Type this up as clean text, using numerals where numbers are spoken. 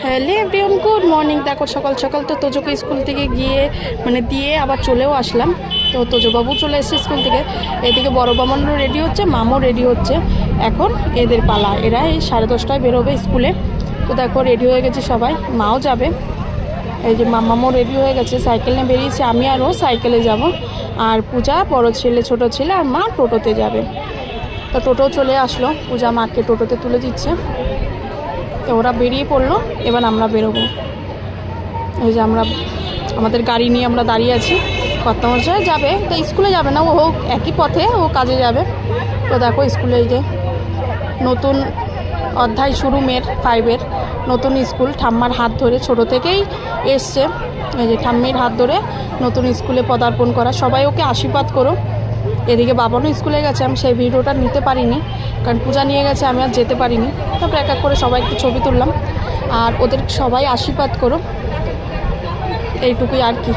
Hello everyone, good morning. দেখো সকাল সকাল তো তোজোকে স্কুল থেকে গিয়ে দিয়ে আবার চলেও আসলাম। তো তোজোবাবু চলে এসেছে স্কুল থেকে। এদিকে বড় বাবানও রেডি হচ্ছে, মামও রেডি হচ্ছে। এখন এদের পালা, এরা এই 10:30টায় বেরোবে স্কুলে। তো দেখো রেডি হয়ে গেছে সবাই, মাও যাবে। এই যে মামামও রেডি হয়ে গেছে, সাইকেল নিয়ে বেরিয়েছে। আমি আর ও সাইকেলে যাব, আর পূজা বড় ছেলে ছোট ছেলে আর মা টোটোতে যাবে। তো টোটো চলে আসলো, পূজা মাকে টোটোতে তুলে দিচ্ছে। তো ওরা বেরিয়ে পড়লো, এবার আমরা বেরোবো। এই যে আমাদের গাড়ি নিয়ে আমরা দাঁড়িয়ে আছি। কর্তামশাই যাবে, তো স্কুলে যাবে না, ও একই পথে ও কাজে যাবে। তো দেখো স্কুলে এই যে নতুন অধ্যায় শুরু, মেয়ের 5-এর নতুন স্কুল। ঠাম্মার হাত ধরে ছোট থেকেই এসছে, এই যে ঠাম্মির হাত ধরে নতুন স্কুলে পদার্পণ করা। সবাই ওকে আশীর্বাদ করো। এদিকে বাবানও স্কুলে গেছে, আমি সেই ভিডিওটা নিতে পারিনি, কারণ পূজা নিয়ে গেছে, আমি আর যেতে পারিনি। তারপরে এক এক করে সবাই একটু ছবি তুললাম, আর ওদের সবাই আশীর্বাদ করো, এইটুকুই আর কি।